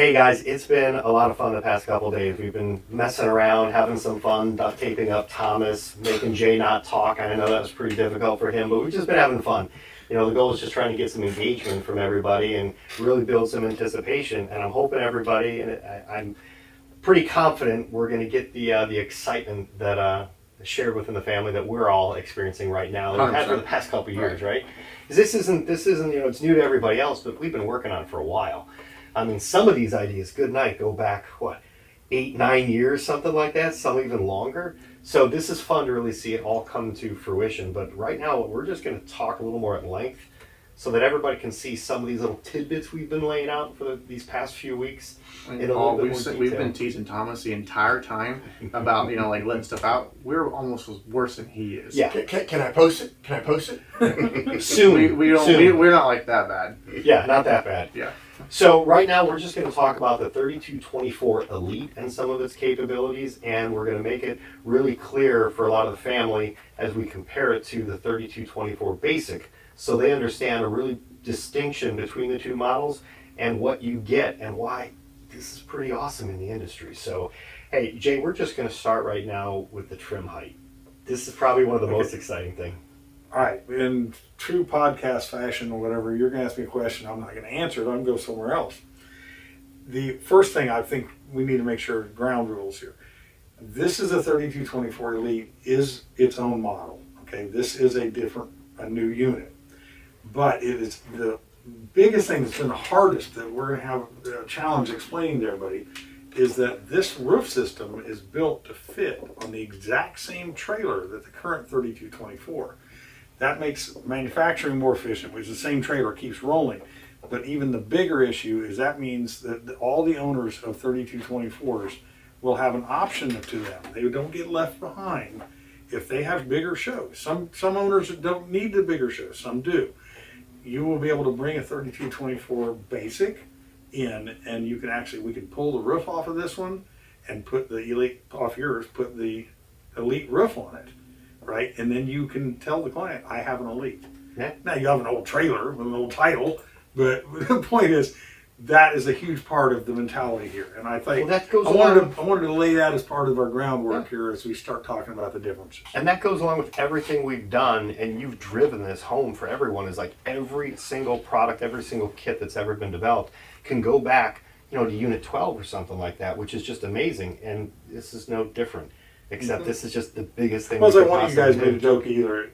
Hey guys, it's been a lot of fun the past couple of days. We've been messing around, having some fun, duct taping up Thomas, making Jay not talk. I know that was pretty difficult for him, but we've just been having fun. You know, the goal is just trying to get some engagement from everybody and really build some anticipation. And I'm hoping everybody, and I'm pretty confident we're going to get the excitement that shared within the family that we're all experiencing right now, that we've had for the past couple of years, right? Because this isn't you know, it's new to everybody else, but we've been working on it for a while. I mean, some of these ideas, good night, go back, 8, 9 years, something like that, some even longer. So this is fun to really see it all come to fruition. But right now, we're just going to talk a little more at length so that everybody can see some of these little tidbits we've been laying out for these past few weeks. We've been teasing Thomas the entire time about, you know, like letting stuff out. We're almost worse than he is. Yeah. Can I post it? Can I post it? Soon. We're not like that bad. Yeah, not that bad. Yeah. So right now we're just going to talk about the 3224 Elite and some of its capabilities, and we're going to make it really clear for a lot of the family as we compare it to the 3224 Basic, so they understand a really distinction between the two models and what you get and why this is pretty awesome in the industry. So, hey, Jay, we're just going to start right now with the trim height. This is probably one of the most exciting things. All right, in true podcast fashion or whatever, you're going to ask me a question. I'm not going to answer it. I'm going to go somewhere else. The first thing I think we need to make sure ground rules here. This is a 3224 Elite, is its own model. Okay, this is a new unit. But it is the biggest thing that's been the hardest that we're going to have a challenge explaining to everybody is that this roof system is built to fit on the exact same trailer that the current 3224. That makes manufacturing more efficient, which the same trailer keeps rolling. But even the bigger issue is that means that all the owners of 3224s will have an option to them. They don't get left behind if they have bigger shows. Some owners don't need the bigger shows, some do. You will be able to bring a 3224 Basic in, and you can we can pull the roof off of this one and put the Elite off yours, put the Elite roof on it. Right, and then you can tell the client, I have an Elite. Yeah. Now you have an old trailer with an old title, but the point is that is a huge part of the mentality here. And I think that goes I wanted to lay that as part of our groundwork here as we start talking about the differences. And that goes along with everything we've done, and you've driven this home for everyone, is like every single product, every single kit that's ever been developed can go back, you know, to unit 12 or something like that, which is just amazing. And this is no different. Except this is just the biggest thing. Well, like one of you guys made a joke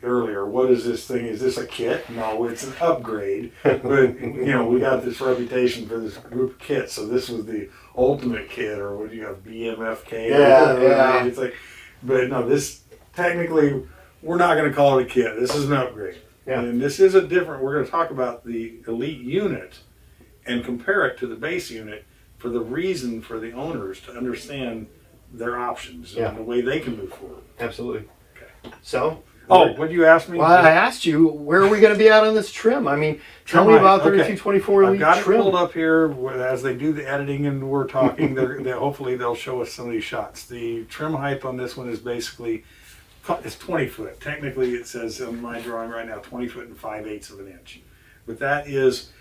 earlier. What is this thing? Is this a kit? No, it's an upgrade. But you know, we got this reputation for this group of kits. So this was the ultimate kit, or what do you have? BMFK? Yeah. It's like, but no, this technically we're not going to call it a kit. This is an upgrade. Yeah. And this is a different. We're going to talk about the Elite unit and compare it to the base unit for the reason for the owners to understand their options and the way they can move forward. Absolutely. Okay. So, what did you ask me? Well, I asked you, where are we going to be at on this trim? I mean, tell me about 3224 Elite I've got trim. it pulled up here as they do the editing and we're talking. Hopefully they'll show us some of these shots. The trim height on this one is basically it's 20 foot. Technically, it says on my drawing right now 20 foot and 5/8 of an inch. But that is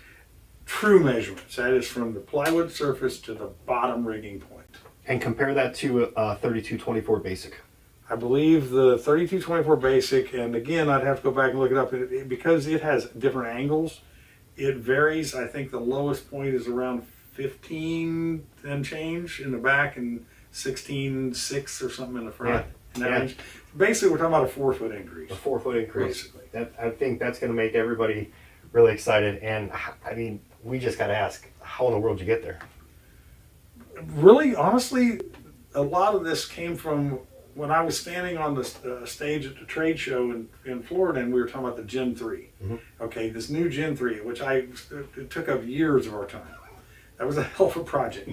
true measurements. That is from the plywood surface to the bottom rigging point. And compare that to 3224 Basic. I believe the 3224 Basic, and again, I'd have to go back and look it up, because it has different angles. It varies. I think the lowest point is around 15 and change in the back and 16.6 or something in the front. Range. Basically, we're talking about a 4 foot increase. A 4 foot increase. Basically. I think that's going to make everybody really excited. And I mean, we just got to ask, how in the world did you get there? Really, honestly, a lot of this came from when I was standing on the stage at the trade show in Florida, and we were talking about the Gen 3. Mm-hmm. Okay, this new Gen 3, which it took up years of our time. That was a hell of a project.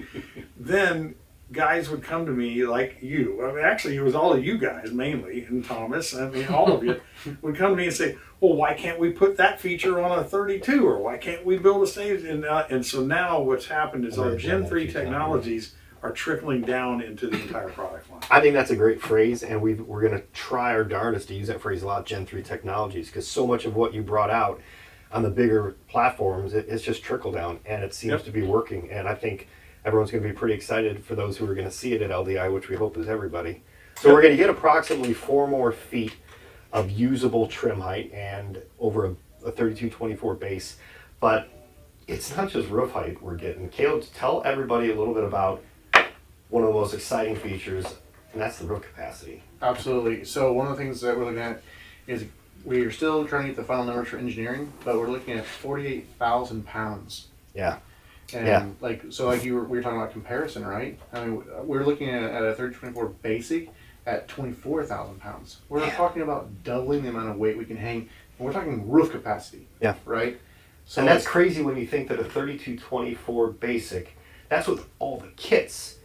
Then guys would come to me like you. I mean, actually, it was all of you guys mainly, and Thomas. I mean, all of you would come to me and say, "Well, why can't we put that feature on a 32, or why can't we build a stage?" And so now what's happened is our Gen 3 technologies are trickling down into the entire product line. I think that's a great phrase, and we're going to try our darndest to use that phrase a lot, Gen 3 technologies, because so much of what you brought out on the bigger platforms, it's just trickle down, and it seems to be working. And I think everyone's going to be pretty excited for those who are going to see it at LDI, which we hope is everybody. So we're going to get approximately 4 more feet of usable trim height and over a 3224 base. But it's not just roof height we're getting. Caleb, tell everybody a little bit about one of the most exciting features, and that's the roof capacity. Absolutely. So one of the things that we're looking at is we're still trying to get the final numbers for engineering, but we're looking at 48,000 pounds. Yeah. And Yeah. we were talking about comparison, right? I mean, we're looking at a 3024 basic at 24,000 pounds. We're not talking about doubling the amount of weight we can hang. We're talking roof capacity. Yeah. Right? So And that's crazy when you think that a 3224 basic, that's with all the kits.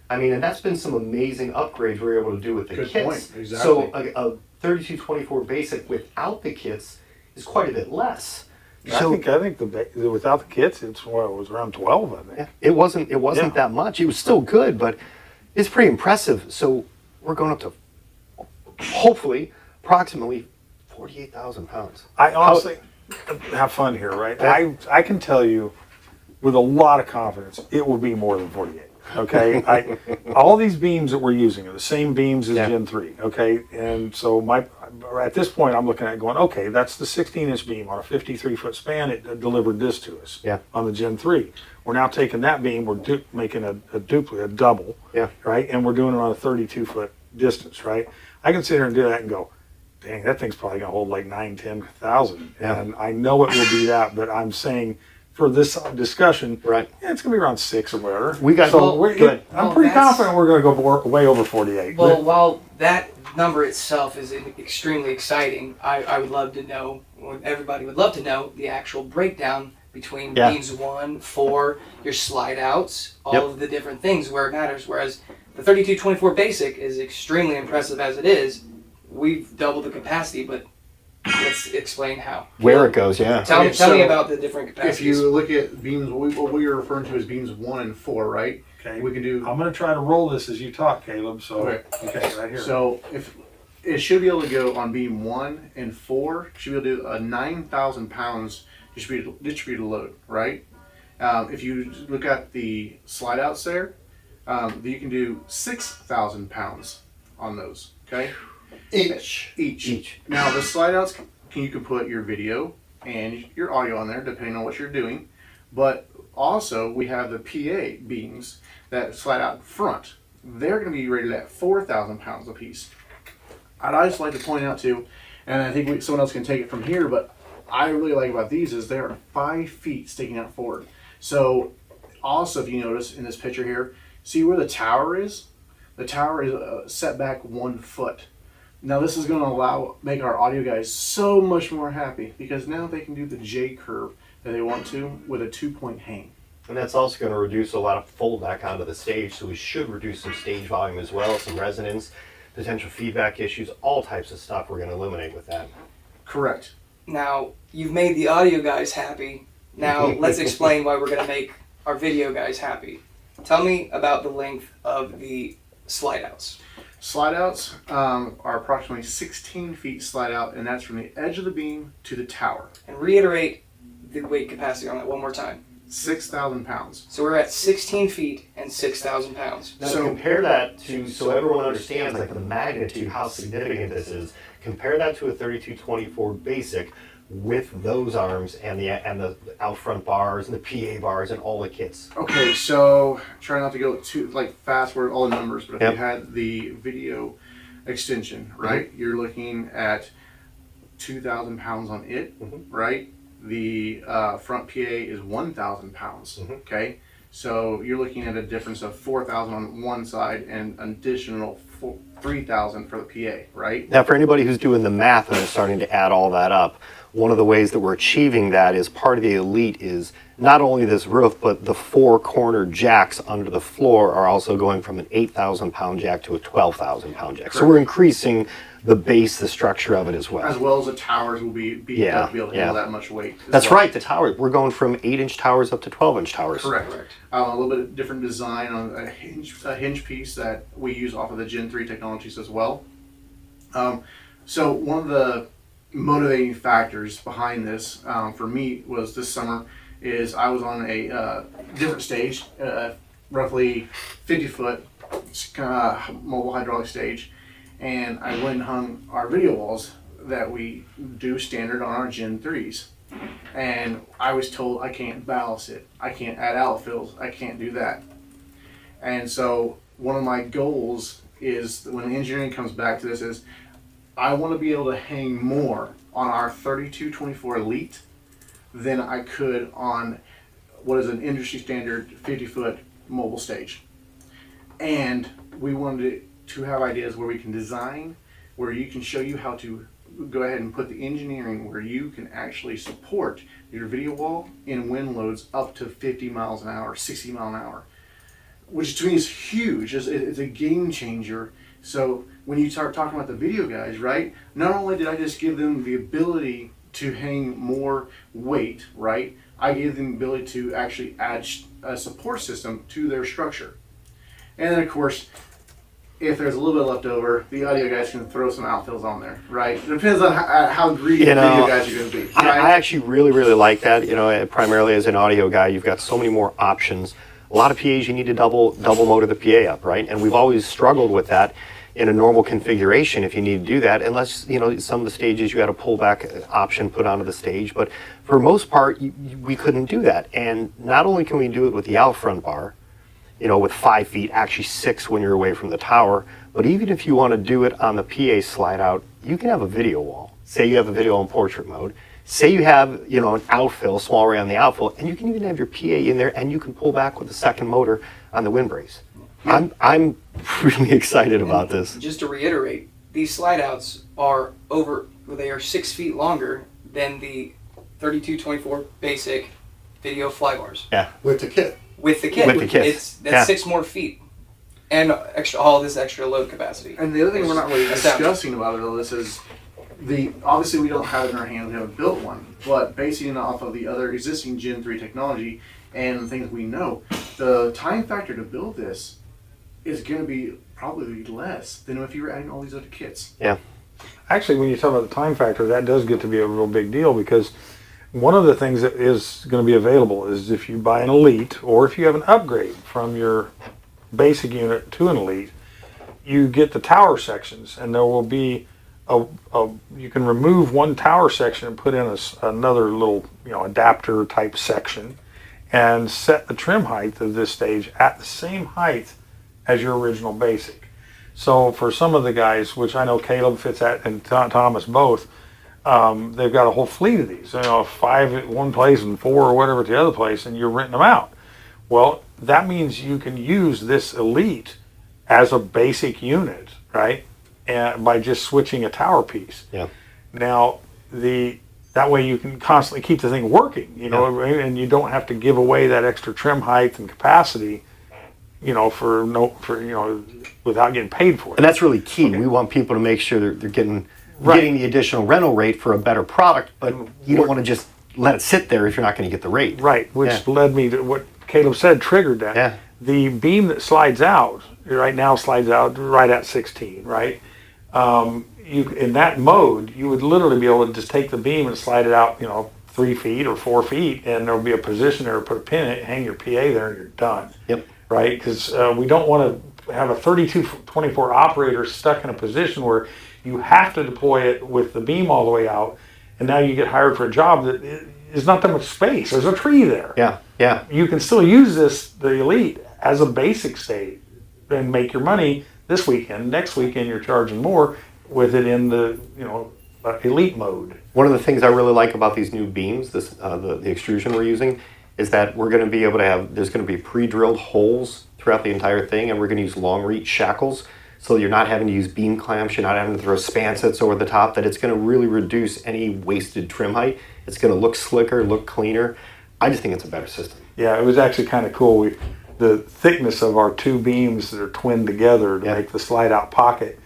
I mean, and that's been some amazing upgrades we're able to do with the Good kits. point. Exactly. So a 3224 basic without the kits is quite a bit less. So I think without the kits, it was around 12. I think. yeah, it wasn't that much. It was still good, but it's pretty impressive. So we're going up to hopefully approximately 48,000 pounds. I honestly have fun here, right? I can tell you with a lot of confidence it will be more than 48. Okay, all these beams that we're using are the same beams as Gen 3. Okay, and so at this point I'm looking at it going, okay, that's the 16-inch beam on a 53-foot span. It delivered this to us. Yeah. On the Gen 3, we're now taking that beam, we're making a double. Yeah. Right, and we're doing it on a 32-foot distance. Right, I can sit here and do that and go, dang, that thing's probably gonna hold like 10,000. Yeah. And I know it will be that, but I'm saying for this discussion, Right. yeah, it's gonna be around 6 or whatever. We got so good. I'm pretty confident we're gonna go way over 48. Well, while that number itself is extremely exciting, I would love to know, or everybody would love to know, the actual breakdown between beams 1, 4, your slide outs, all of the different things where it matters. Whereas the 3224 basic is extremely impressive as it is. We've doubled the capacity, but let's explain how. Where it goes, yeah. Tell Okay, me about the different capacities. if you look at beams, what we are referring to as beams 1 and 4, right? Okay. We can do. I'm gonna try to roll this as you talk, Caleb. So Okay. right here. So if it should be able to go on beam 1 and 4, should be able to do a 9,000 pounds distributed load, right? If you look at the slide outs there, you can do 6,000 pounds on those. Okay. Each. Now the slide outs, you can put your video and your audio on there depending on what you're doing, but also we have the PA beams that slide out front. They're going to be rated at 4,000 pounds a piece. I'd just like to point out too, and I think someone else can take it from here, but I really like about these is they're 5 feet sticking out forward. So also if you notice in this picture here, see where the tower is? The tower is set back 1 foot. Now this is going to make our audio guys so much more happy because now they can do the J curve that they want to with a 2-point hang. And that's also going to reduce a lot of fold back onto the stage, so we should reduce some stage volume as well, some resonance, potential feedback issues, all types of stuff we're going to eliminate with that. Correct. Now, you've made the audio guys happy. Now, let's explain why we're going to make our video guys happy. Tell me about the length of the slide outs. Slide outs are approximately 16 feet slide out, and that's from the edge of the beam to the tower. And reiterate the weight capacity on that one more time. 6,000 pounds. So we're at 16 feet and 6,000 pounds. Now compare that to, so everyone understands like the magnitude, how significant this is. Compare that to a 3224 basic with those arms and the out front bars and the PA bars and all the kits. Okay, so try not to go too fast with all the numbers, but if you had the video extension, right, you're looking at 2,000 pounds on it, right? The front PA is 1,000 pounds. Okay, so you're looking at a difference of 4,000 on one side and an additional 3,000 for the PA, right? Now, for anybody who's doing the math and is starting to add all that up, one of the ways that we're achieving that is part of the elite is not only this roof, but the 4 corner jacks under the floor are also going from an 8,000 pound jack to a 12,000 pound jack. Correct. So we're increasing the base, the structure of it as well. As well as the towers will be able to handle that much weight. That's right, the towers. We're going from 8-inch towers up to 12-inch towers. Correct. A little bit of different design on a hinge piece that we use off of the Gen 3 technologies as well. So one of the motivating factors behind this for me was this summer is I was on a different stage, roughly 50-foot mobile hydraulic stage, and I went and hung our video walls that we do standard on our Gen 3s. And I was told I can't ballast it, I can't add outfills, I can't do that. And so one of my goals is when the engineering comes back to this is I want to be able to hang more on our 3224 Elite than I could on what is an industry standard 50-foot mobile stage. And we wanted to have ideas where we can design, where you can show you how to go ahead and put the engineering where you can actually support your video wall in wind loads up to 50 miles an hour, 60 mile an hour, which to me is huge. It's a game changer. So when you start talking about the video guys, right, not only did I just give them the ability to hang more weight, right, I gave them the ability to actually add a support system to their structure. And then of course, if there's a little bit left over, the audio guys can throw some outfills on there, right? It depends on how greedy the video guys are going to be. Right? I actually really like that. Primarily as an audio guy, you've got so many more options. A lot of PAs you need to double motor the PA up, right? And we've always struggled with that in a normal configuration if you need to do that, unless some of the stages you had a pullback option put onto the stage. But for most part, we couldn't do that. And not only can we do it with the out front bar, with 5 feet, actually 6 when you're away from the tower. But even if you want to do it on the PA slide out, you can have a video wall. Say you have a video in portrait mode. Say you have, an outfill, small array on the outfill, and you can even have your PA in there, and you can pull back with the second motor on the wind brace. I'm really excited about this. Just to reiterate, these slide outs they are 6 feet longer than the 3224 basic video fly bars. Yeah. With the kit. With the kit. That's 6 more feet. And all this extra load capacity. And the other thing we're not really discussing about it, this is obviously we don't have it in our hands, we haven't built one, but basing it off of the other existing Gen 3 technology and the things we know, the time factor to build this is going to be probably less than if you were adding all these other kits. Yeah. Actually, when you talk about the time factor, that does get to be a real big deal, because one of the things that is going to be available is if you buy an Elite, or if you have an upgrade from your basic unit to an Elite, you get the tower sections, and there will be you can remove one tower section and put in another little adapter type section, and set the trim height of this stage at the same height as your original basic. So for some of the guys, which I know Caleb fits at and Thomas both, they've got a whole fleet of these, 5 at one place and 4 or whatever at the other place, and you're renting them out. Well, that means you can use this Elite as a basic unit, right? And by just switching a tower piece. Yeah. Now, that way you can constantly keep the thing working, and you don't have to give away that extra trim height and capacity, without getting paid for it. And that's really key. Okay. We want people to make sure they're getting the additional rental rate for a better product, but you don't want to just let it sit there if you're not going to get the rate. Right, which led me to what Caleb said, triggered that. Yeah. The beam that slides out right now slides out right at 16, right? In that mode, you would literally be able to just take the beam and slide it out, 3 feet or 4 feet, and there'll be a position there to put a pin in it, hang your PA there, and you're done. Yep. Right? Because we don't want to have a 3224 operator stuck in a position where you have to deploy it with the beam all the way out, and now you get hired for a job that is not that much space. There's a tree there. Yeah. You can still use the Elite as a basic state and make your money this weekend. Next weekend you're charging more with it in the Elite mode. One of the things I really like about these new beams, the extrusion we're using, is that we're going to be able to there's going to be pre-drilled holes throughout the entire thing, and we're going to use long reach shackles, so you're not having to use beam clamps, you're not having to throw spancets over the top, that it's going to really reduce any wasted trim height. It's going to look slicker, look cleaner. I just think it's a better system. Yeah, it was actually kind of cool. The thickness of our 2 beams that are twinned together to make the slide out pocket,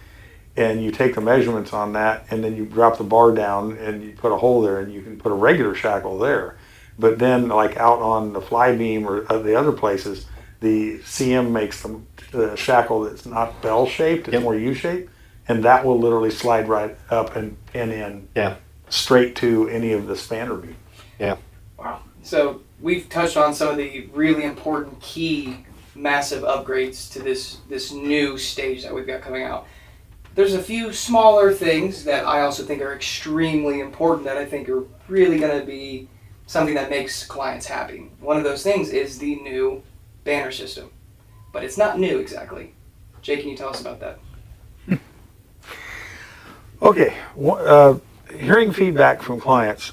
and you take the measurements on that, and then you drop the bar down and you put a hole there, and you can put a regular shackle there. But then, like out on the fly beam or the other places, the CM makes the shackle that's not bell shaped, it's more U shaped, and that will literally slide right up and pin in straight to any of the spanner beams. Yeah. Wow. So we've touched on some of the really important key massive upgrades to this new stage that we've got coming out. There's a few smaller things that I also think are extremely important that I think are really going to be something that makes clients happy. One of those things is the new banner system, but it's not new exactly. Jay, can you tell us about that? Okay, hearing feedback from clients,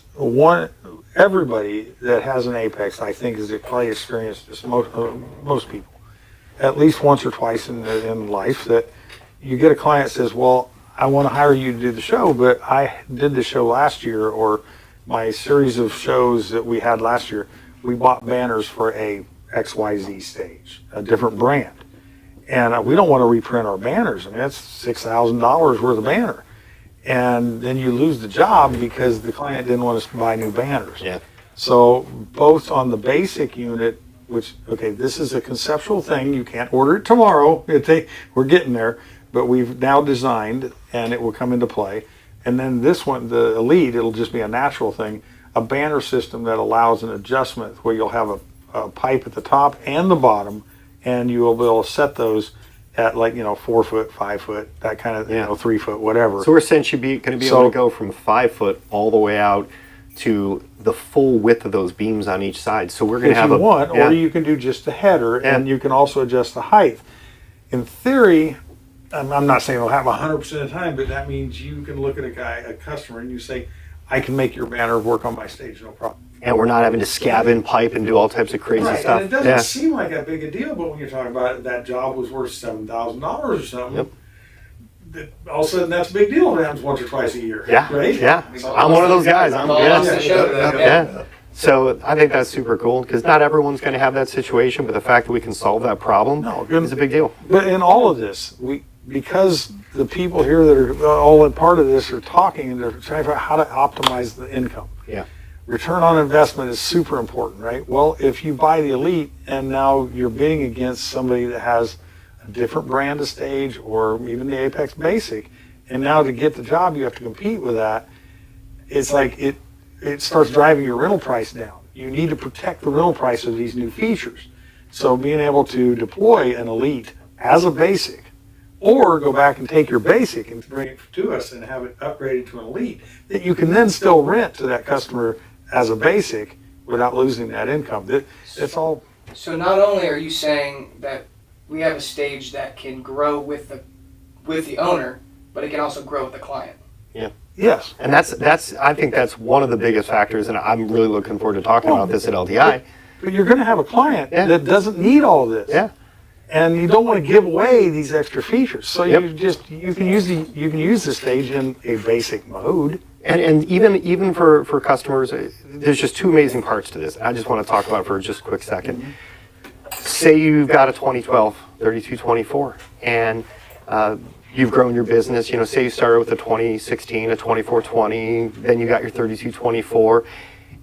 everybody that has an Apex, I think, has probably experienced this, most people, at least once or twice in life, that you get a client that says, well, I want to hire you to do the show, but I did the show last year, or my series of shows that we had last year, we bought banners for a XYZ stage, a different brand. And we don't want to reprint our banners. I mean, that's $6,000 worth of banner. And then you lose the job because the client didn't want us to buy new banners. Yeah. So both on the basic unit, which, okay, this is a conceptual thing. You can't order it tomorrow. We're getting there. But we've now designed, and it will come into play. And then this one, the Elite, it'll just be a natural thing, a banner system that allows an adjustment where you'll have a pipe at the top and the bottom, and you will be able to set those at 4 foot, 5 foot, that kind of 3 foot, whatever. So we're essentially going to be able to go from 5 foot all the way out to the full width of those beams on each side. So we're going to have or you can do just the header, and you can also adjust the height. In theory, I'm not saying it'll have 100% of the time, but that means you can look at a customer, and you say, I can make your banner work on my stage, no problem. And we're not having to scab in pipe and do all types of crazy stuff. And it doesn't seem like that big a deal, but when you're talking about it, that job was worth $7,000 or something. Yep. All of a sudden, that's a big deal. It happens once or twice a year. Yeah. Right? Yeah. I'm one of those guys. Yeah. So I think that's super cool because not everyone's going to have that situation, but the fact that we can solve that problem is a big deal. But in all of this, because the people here that are all a part of this are talking and they're trying to figure out how to optimize the income. Yeah. Return on investment is super important, right? Well, if you buy the Elite and now you're bidding against somebody that has a different brand of stage or even the Apex Basic, and now to get the job you have to compete with that, it's like it starts driving your rental price down. You need to protect the rental price of these new features. So being able to deploy an Elite as a Basic, or go back and take your Basic and bring it to us and have it upgraded to an Elite, that you can then still rent to that customer as a Basic without losing that income. It's all. So not only are you saying that we have a stage that can grow with the owner, but it can also grow with the client. Yeah. Yes. And I think that's one of the biggest factors, and I'm really looking forward to talking about this at LDI. But you're going to have a client that doesn't need all this. Yeah. And you don't want to give away these extra features. So you can use the stage in a basic mode. And even for customers, there's just two amazing parts to this. I just want to talk about it for just a quick second. Say you've got a 2012 3224 and you've grown your business. Say you started with a 2016, a 2420, then you got your 3224,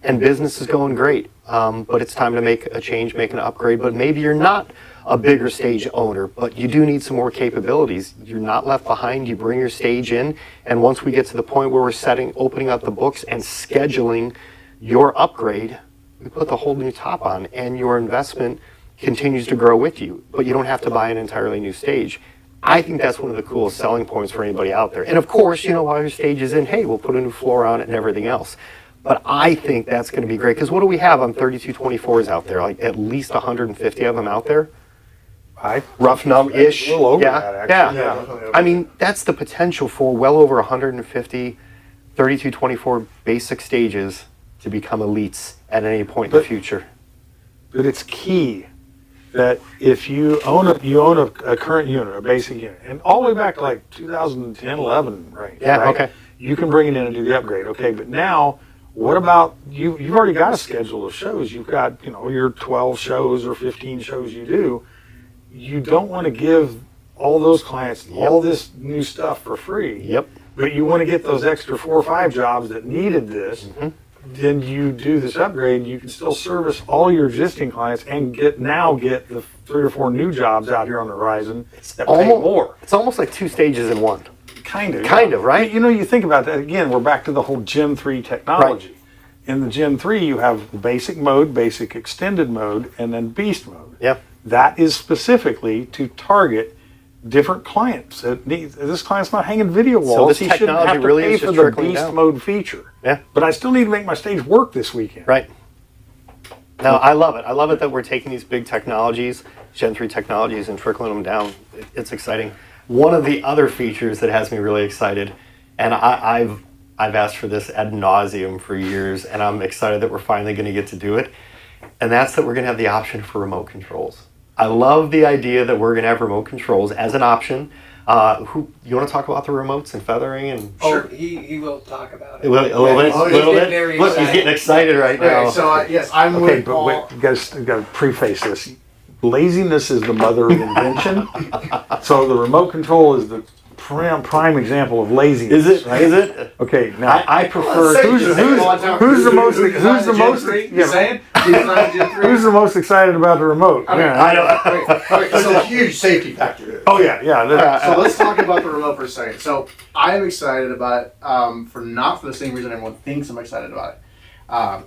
and business is going great. But it's time to make a change, make an upgrade. But maybe you're not a bigger stage owner, but you do need some more capabilities. You're not left behind. You bring your stage in, and once we get to the point where we're opening up the books and scheduling your upgrade, we put the whole new top on, and your investment continues to grow with you, but you don't have to buy an entirely new stage. I think that's one of the coolest selling points for anybody out there. And of course, while your stage is in, hey, we'll put a new floor on it and everything else. But I think that's going to be great, because what do we have on 3224s out there? Like at least 150 of them out there? Rough number-ish. A little over that, actually. Yeah. I mean, that's the potential for well over 150 3224 basic stages to become elites at any point in the future. But it's key that if you own a current unit, a basic unit, and all the way back to like 2010, 11 range. Yeah, right? okay. You can bring it in and do the upgrade. Okay, but now, what about you've already got a schedule of shows. You've got, your 12 shows or 15 shows you do. You don't want to give all those clients all this new stuff for free. Yep. But you want to get those extra 4 or 5 jobs that needed this. Mm-hmm. Then you do this upgrade. You can still service all your existing clients and get the 3 or 4 new jobs out here on the horizon that pay more. It's almost like 2 stages in one. Kind of, right? But, you think about that again. We're back to the whole Gen 3 technology. Right. In the Gen 3, you have basic mode, basic extended mode, and then beast mode. Yeah. That is specifically to target different clients. This client's not hanging video walls. this He shouldn't technology have to really pay is for just the trickling beast down. mode feature. Yeah. But I still need to make my stage work this weekend. Right. No, I love it. I love it that we're taking these big technologies, Gen 3 technologies, and trickling them down. It's exciting. One of the other features that has me really excited, and I've asked for this ad nauseum for years, and I'm excited that we're finally going to get to do it, and that's that we're going to have the option for remote controls. I love the idea that we're going to have remote controls as an option. You want to talk about the remotes and feathering and Oh, he will talk about it. a little bit? Oh, A little he's bit. very Look, he's excited. getting excited right now. Okay, so yes, I'm Okay, with but Paul. wait, you got to preface this. Laziness is the mother of invention. So the remote control is the prime example of laziness. Is it? Right? Is it? Okay, now I prefer. who's the most who's the most excited about the remote? Yeah. I don't. It's a huge safety factor. Oh yeah. So let's talk about the remote for a second. So I am excited about it for the same reason everyone thinks I'm excited about it.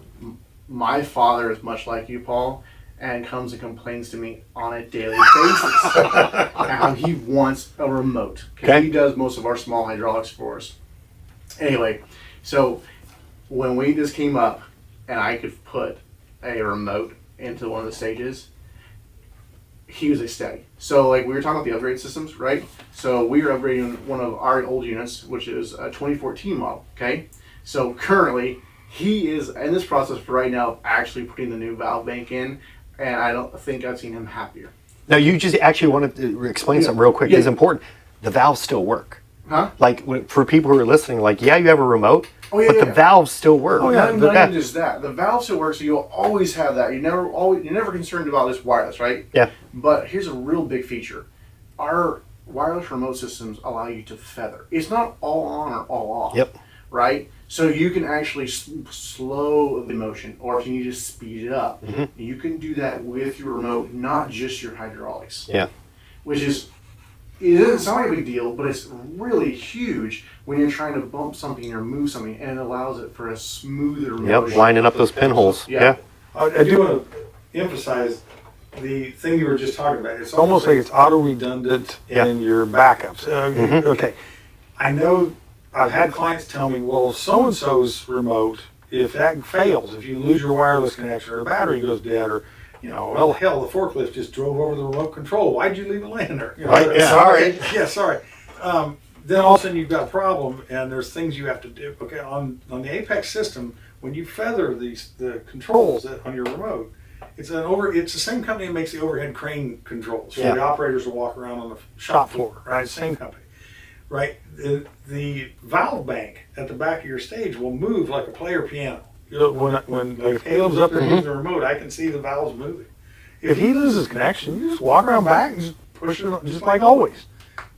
My father is much like you, Paul, and comes and complains to me on a daily basis how he wants a remote because Okay. he does most of our small hydraulics for us. Anyway, so when this came up and I could put a remote into one of the stages, he was ecstatic. So like we were talking about the upgrade systems, right? So we are upgrading one of our old units, which is a 2014 model, okay? So currently, he is in this process for right now of actually putting the new valve bank in, and I don't think I've seen him happier. Now, you just actually wanted to explain Yeah. something real quick. Yeah. It's important. The valves still work. Huh? Like for people who are listening, like you have a remote, Oh, yeah, but the yeah. valves still work. Oh, yeah, not even just that. The valve still works, so you'll always have that. You're never concerned about this wireless, right? Yeah. But here's a real big feature. Our wireless remote systems allow you to feather. It's not all on or all off. Yep. Right? So you can actually slow the motion, or if you need to speed it up, you can do that with your remote, not just your hydraulics. Yeah. Which is, it doesn't sound like a big deal, but it's really huge when you're trying to bump something or move something, and it allows it for a smoother Yep. motion. Lining up those pinholes. Yeah. Yeah. I do want to emphasize the thing you were just talking about. It's almost like it's auto redundant Yeah. in your backups. Okay, I know I've had clients tell me, well, so and so's remote, if that fails, if you lose your wireless connection or the battery goes dead, or well, hell, the forklift just drove over the remote control. Why'd you leave it laying there? Right, yeah. Sorry. Yeah, sorry. Then all of a sudden you've got a problem, and there's things you have to do. Okay, on the Apex system, when you feather the controls on your remote, it's the same company that makes the overhead crane controls. So Yeah. the operators will walk around on the shop floor, right? Same company, right? The valve bank at the back of your stage will move like a player piano. When like Caleb's up there using the remote, I can see the valves moving. If he loses connection, you just walk around back and just push it, just like always.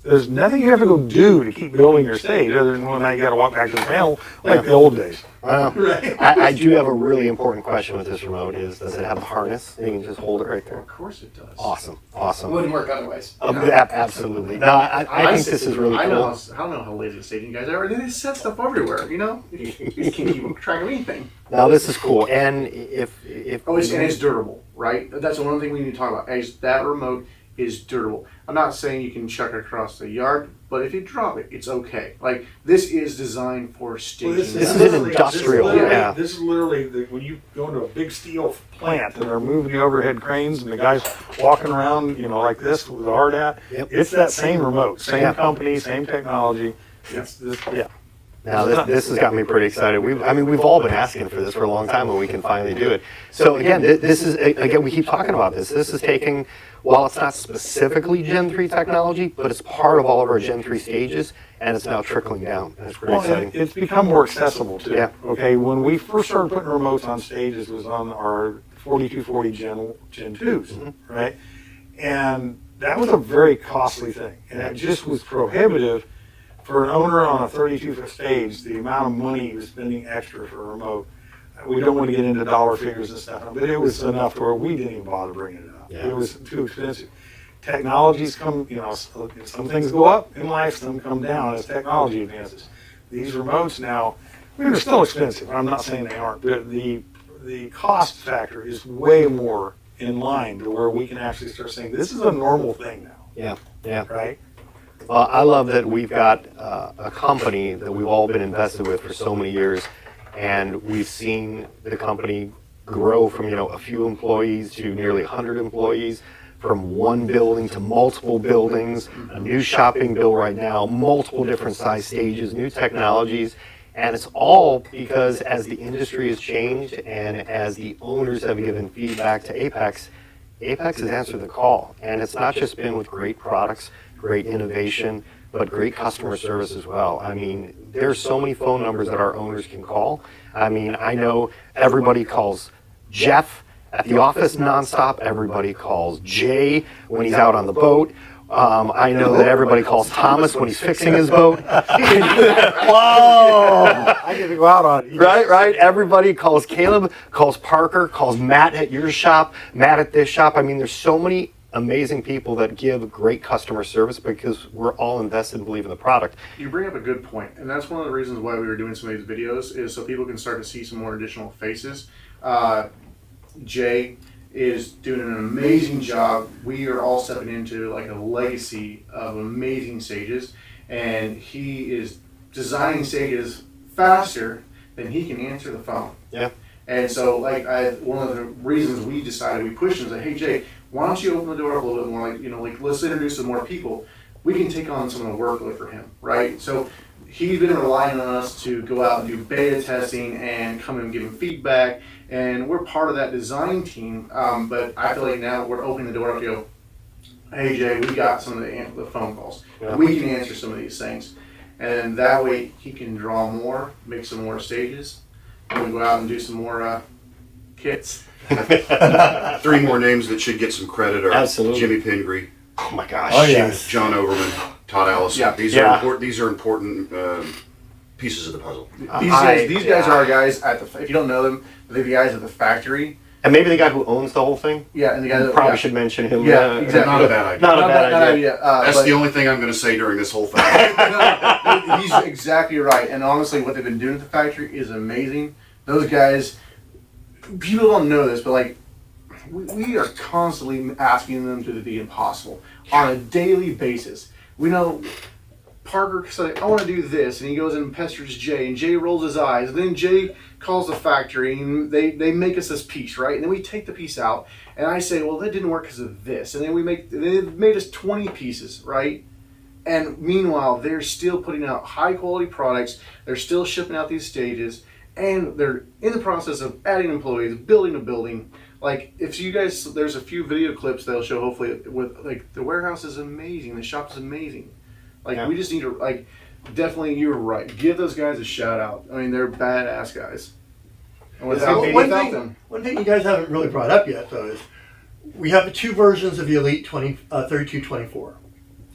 There's nothing you have to go do to keep building your stage other than now you got to walk back to the panel like the old days. Right? I do have a really important question with this remote. Does it have a harness? You can just hold it right there. Of course it does. Awesome. It Awesome. wouldn't work otherwise. Absolutely. No, I think this is really I cool. don't know how lazy staging guys are. They just set stuff everywhere, You can't keep track of anything. Now this is cool. And if Oh, and it's durable, right? That's the one thing we need to talk about. Is that remote is durable. I'm not saying you can chuck it across the yard, but if you drop it, it's okay. Like, this is designed for staging. This is an industrial, yeah. This is literally when you go into a big steel plant and they're moving the overhead cranes and the guys walking around, like this with the hard hat. Yep. It's that same remote, same Yeah. company, same technology. Yeah. Now this has got me pretty excited. We've all been asking for this for a long time, and we can finally do it. So again, this is we keep talking about this. This is taking, while it's not specifically Gen 3 technology, but it's part of all of our Gen 3 stages, and it's now trickling down. And it's pretty Well, exciting. it's become more accessible too. Yeah. Okay, when we first started putting remotes on stages, it was on our 4240 Gen 2s, right? And that was a very costly thing, and it just was prohibitive for an owner on a 32-foot stage. The amount of money he was spending extra for a remote. We don't want to get into dollar figures and stuff, but it was enough to where we didn't even bother bringing it up. Yeah. It was too expensive. Technologies come, some things go up in life, some come down as technology advances. These remotes now, they're still expensive. I'm not saying they aren't, but the cost factor is way more in line to where we can actually start saying, this is a normal thing now, Yeah. right? Well, I love that we've got a company that we've all been invested with for so many years, and we've seen the company grow from a few employees to nearly 100 employees, from one building to multiple buildings, a new shopping bill right now, multiple different size stages, new technologies, and it's all because as the industry has changed and as the owners have given feedback to Apex has answered the call, and it's not just been with great products, great innovation, but great customer service as well. I mean, there's so many phone numbers that our owners can call. I mean, I know everybody calls Jeff at the office nonstop. Everybody calls Jay when he's out on the boat. I know that everybody calls Thomas when he's fixing his boat. Whoa! I get to go out on it. Right. Everybody calls Caleb, calls Parker, calls Matt at your shop, Matt at this shop. I mean, there's so many amazing people that give great customer service because we're all invested and believe in the product. You bring up a good point, and that's one of the reasons why we were doing some of these videos, is so people can start to see some more additional faces. Jay is doing an amazing job. We are all stepping into like a legacy of amazing stages, and he is designing stages faster than he can answer the phone. Yeah. And so, one of the reasons we decided, we pushed him and said, "Hey Jay, why don't you open the door up a little bit more? Let's introduce some more people. We can take on some of the workload for him, right?" So he's been relying on us to go out and do beta testing and come and give him feedback, and we're part of that design team. But I feel like now we're opening the door up to go, "Hey Jay, we got some of the phone calls. Yeah. We can answer some of these things," and that way he can draw more, make some more stages, and we go out and do some more kits. 3 more names that should get some credit are Absolutely. Jimmy Pingree, Oh my gosh. Oh, yes. John Overman, Todd Allison. Yeah. These are important pieces of the puzzle. These guys are our guys at the. If you don't know them, they're the guys at the factory. And maybe the guy who owns the whole thing? Yeah, and the guys that Probably should mention him. Yeah, exactly. Not a bad idea. Not a bad idea. That's but the only thing I'm going to say during this whole thing. no, he's exactly right. And honestly, what they've been doing at the factory is amazing. Those guys, people don't know this, but we are constantly asking them to do the impossible on a daily basis. We know Parker said, "I want to do this," and he goes and pesters Jay, and Jay rolls his eyes, and then Jay calls the factory, and they make us this piece, right? And then we take the piece out, and I say, "Well, that didn't work because of this," and then they made us 20 pieces, right? And meanwhile, they're still putting out high quality products. They're still shipping out these stages, and they're in the process of adding employees, building a building. If you guys, there's a few video clips that'll show, hopefully, with the warehouse is amazing, the shop is amazing. Yeah. We just need to, definitely, you're right. Give those guys a shout out. I mean, they're badass guys. And without them. One thing you guys haven't really brought up yet, though, is we have the 2 versions of the Elite 3224.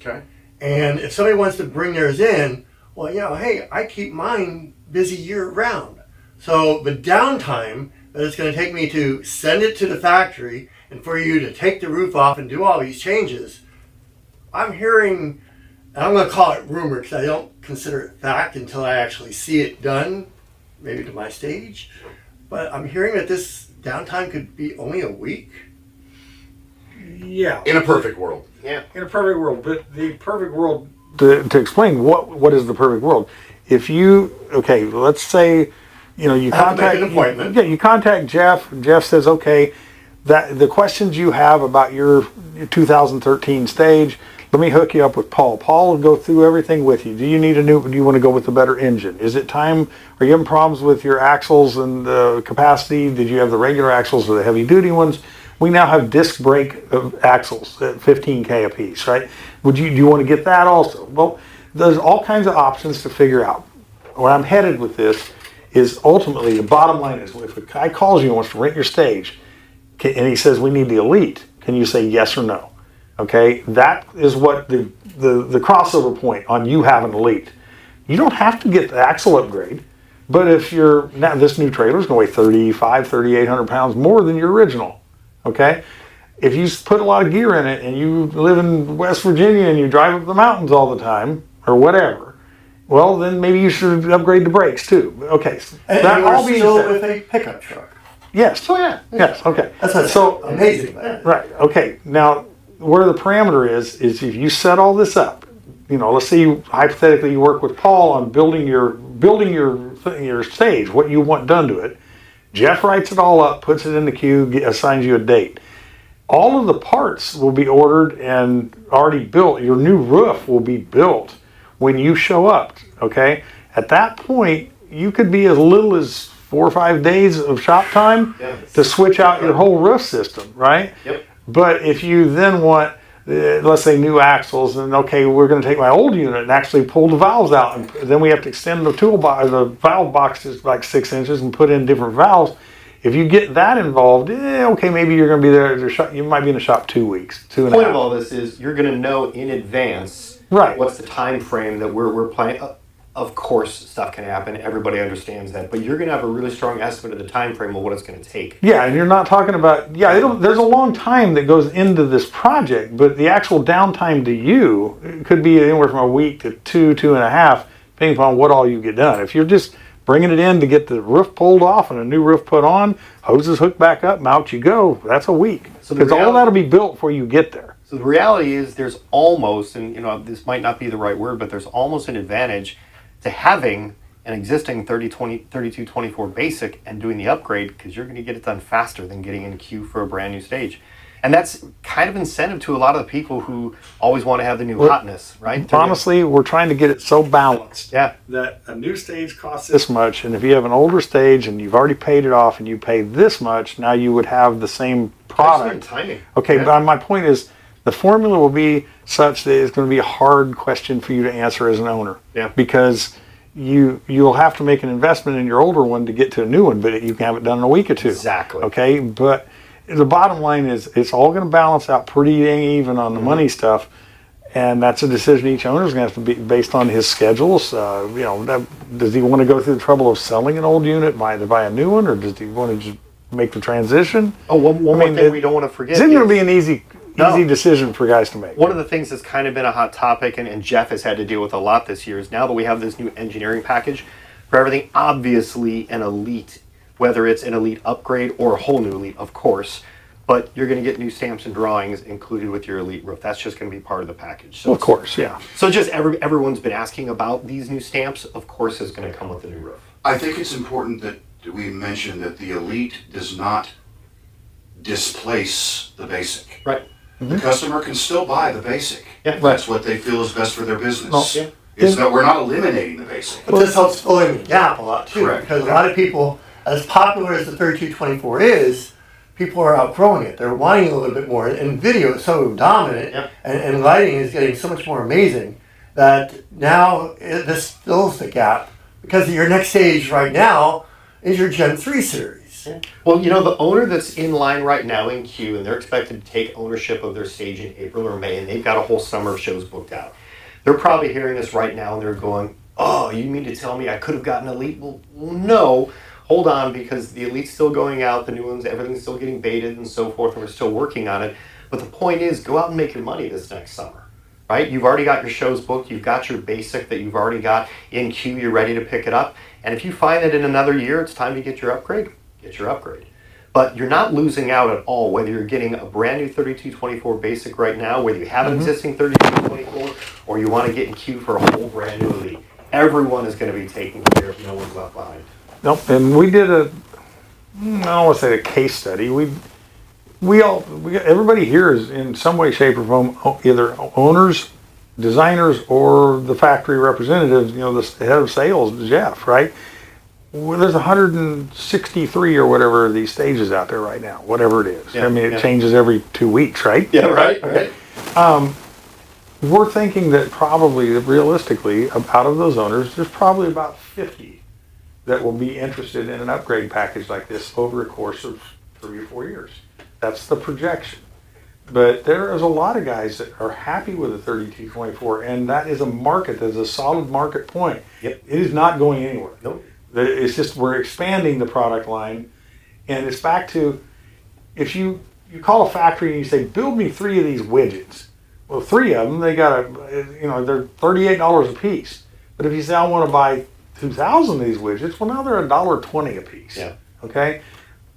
Okay. And if somebody wants to bring theirs in, well, hey, I keep mine busy year round. So the downtime that it's going to take me to send it to the factory and for you to take the roof off and do all these changes, I'm hearing, and I'm going to call it rumor because I don't consider it fact until I actually see it done, maybe to my stage, but I'm hearing that this downtime could be only a week. Yeah. In a perfect world. Yeah. In a perfect world, but the perfect world, to explain what is the perfect world, let's say, you I have to contact make an appointment. you contact Jeff. Jeff says, okay, that the questions you have about your 2013 stage, let me hook you up with Paul. Paul will go through everything with you. Do you want to go with a better engine? Is it time? Are you having problems with your axles and the capacity? Did you have the regular axles or the heavy duty ones? We now have disc brake axles at 15K a piece, right? Do you want to get that also? Well, there's all kinds of options to figure out. Where I'm headed with this is ultimately the bottom line is if a guy calls you and wants to rent your stage and he says we need the Elite, can you say yes or no? Okay, that is what the crossover point on you have an Elite. You don't have to get the axle upgrade, but if this new trailer is going to weigh 3,800 pounds more than your original, okay? If you put a lot of gear in it and you live in West Virginia and you drive up the mountains all the time or whatever, well, then maybe you should upgrade the brakes too. Okay, so And that you're all being still said, with a pickup truck. Yes. Oh yeah. Yes. Okay. That's what's So amazing about it. right. Okay. Now, where the parameter is if you set all this up, let's say hypothetically you work with Paul on building your stage, what you want done to it. Jeff writes it all up, puts it in the queue, assigns you a date. All of the parts will be ordered and already built. Your new roof will be built when you show up. Okay. At that point, you could be as little as 4 or 5 days of shop time to switch out your whole roof system, right? Yep. But if you then want, let's say, new axles, and okay, we're going to take my old unit and actually pull the valves out, and then we have to extend the the valve box is like 6 inches and put in different valves. If you get that involved, okay, maybe you're going to be there. You might be in the shop 2 weeks, 2.5. The point of all this is you're going to know in advance what's the time frame that we're planning. Of course, stuff can happen. Everybody understands that, but you're going to have a really strong estimate of the time frame of what it's going to take. Yeah, and you're not talking about there's a long time that goes into this project, but the actual downtime to you it could be anywhere from a week to 2.5, depending upon what all you get done. If you're just bringing it in to get the roof pulled off and a new roof put on, hoses hooked back up, and out you go. That's a week. Because all that'll be built before you get there. So the reality is there's almost, and this might not be the right word, but there's almost an advantage to having an existing 3224 basic and doing the upgrade, because you're going to get it done faster than getting in queue for a brand new stage. And that's kind of incentive to a lot of the people who always want to have the new hotness, right? Honestly, we're trying to get it so balanced that a new stage costs this much, and if you have an older stage and you've already paid it off and you pay this much, now you would have the same product. Timing. Okay, but my point is, the formula will be such that it's going to be a hard question for you to answer as an owner. Yeah. Because you'll have to make an investment in your older one to get to a new one, but you can have it done in a week or two. Exactly. Okay, but the bottom line is it's all going to balance out pretty dang even on the money stuff, and that's a decision each owner is going to have to be based on his schedules. Does he want to go through the trouble of selling an old unit, buy a new one, or does he want to just make the transition? Oh, one more thing we don't want to forget. It's going to be an easy decision for guys to make. One of the things that's kind of been a hot topic, and Jeff has had to deal with a lot this year, is now that we have this new engineering package for everything, obviously an elite, whether it's an elite upgrade or a whole new elite, of course, but you're going to get new stamps and drawings included with your elite roof. That's just going to be part of the package. So of course, yeah. So just everyone's been asking about these new stamps, of course, is going to come with the new roof. I think it's important that we mention that the elite does not displace the basic. Right. The customer can still buy the basic. Yeah. If that's what they feel is best for their business. No. Yeah. It's that we're not eliminating the basic. But this helps filling the gap a lot too, Correct. because a lot of people, as popular as the 3224 is, people are outgrowing it. They're wanting a little bit more, and video is so dominant, and lighting is getting so much more amazing that now this fills the gap, because your next stage right now is your Gen 3 series. Well, the owner that's in line right now in queue, and they're expected to take ownership of their stage in April or May, and they've got a whole summer of shows booked out. They're probably hearing this right now, and they're going, oh, you mean to tell me I could have gotten Elite? Well, no. Hold on, because the Elite's still going out, the new ones, everything's still getting baited and so forth, and we're still working on it. But the point is, go out and make your money this next summer, right? You've already got your shows booked, you've got your basic that you've already got in queue, you're ready to pick it up. And if you find that in another year it's time to get your upgrade, get your upgrade. But you're not losing out at all, whether you're getting a brand new 3224 basic right now, whether you have an existing 3224, or you want to get in queue for a whole brand new Elite. Everyone is going to be taken care of, no one's left behind. Nope. And we did I don't want to say a case study. Everybody here is in some way, shape, or form either owners, designers, or the factory representatives. The head of sales, Jeff, right? Well, there's 163 or whatever of these stages out there right now, whatever it is. Yeah, it changes every 2 weeks, right? Yeah, right. We're thinking that probably, realistically, out of those owners, there's probably about 50 that will be interested in an upgrade package like this over a course of 3 or 4 years. That's the projection. But there is a lot of guys that are happy with the 3224, and that is a market, that's a solid market point. Yep. It is not going anywhere. Nope. It's just we're expanding the product line, and it's back to, if you call a factory and you say, build me 3 of these widgets. Well, 3 of them, they got they're $38 a piece. But if you say, I want to buy 2,000 of these widgets, well, now they're $1.20 a piece. Yeah. Okay?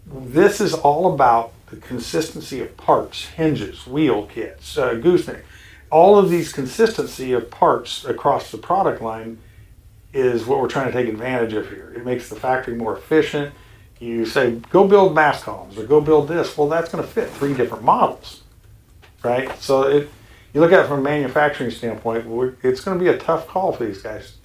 this is all about the consistency of parts, hinges, wheel kits, gooseneck. All of these consistency of parts across the product line is what we're trying to take advantage of here. It makes the factory more efficient. You say, go build mast columns or go build this. Well, that's going to fit 3 different models, right? So you look at it from a manufacturing standpoint, it's going to be a tough call for these guys,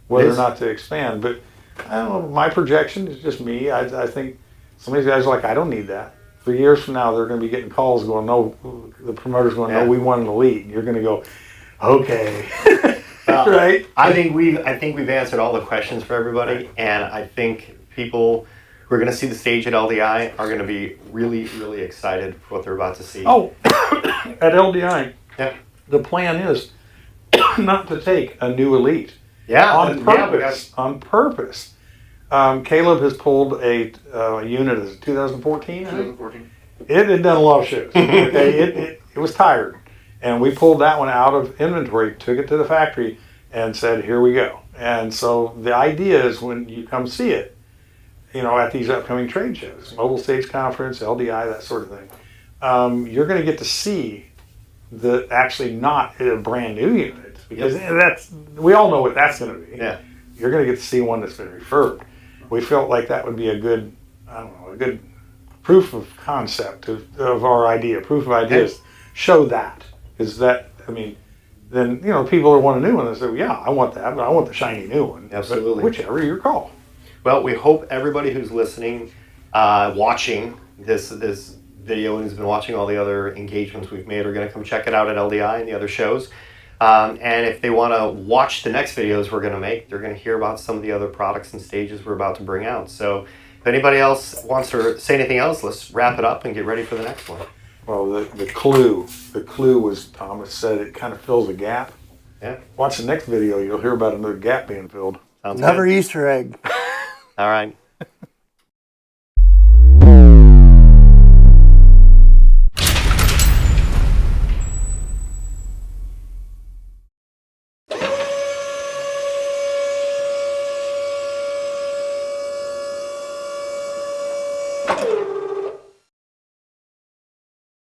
whether or not to expand. But I don't know, my projection is just me. I think some of these guys are like, I don't need that. 3 years from now, they're going to be getting calls going, no, the promoter's going, no, we won the league. You're going to go, okay. Right? I think we've answered all the questions for everybody, and I think people who are going to see the stage at LDI are going to be really, really excited for what they're about to see. Oh, at LDI, yeah. The plan is not to take a new Elite. Yeah, On purpose. On purpose. Caleb has pulled a unit, is it 2014? 2014. It had done a lot of shows. Okay, it was tired. And we pulled that one out of inventory, took it to the factory, and said, here we go. And so the idea is when you come see it, at these upcoming trade shows, Mobile Stage Conference, LDI, that sort of thing, you're going to get to see the actually not a brand new unit. Because we all know what that's going to be. Yeah. You're going to get to see one that's been refurbed. We felt like that would be a good proof of concept of our idea, proof of ideas. Show that. Is that, then, people who want a new one, they say, well, yeah, I want that, but I want the shiny new one. Absolutely. But whichever, your call. Well, we hope everybody who's listening, watching this video and who's been watching all the other engagements we've made are going to come check it out at LDI and the other shows. And if they want to watch the next videos we're going to make, they're going to hear about some of the other products and stages we're about to bring out. So if anybody else wants to say anything else, let's wrap it up and get ready for the next one. Well, the clue was, Thomas said, it kind of fills a gap. Yeah. Watch the next video, you'll hear about another gap being filled. Sounds Another good. Easter egg. All right.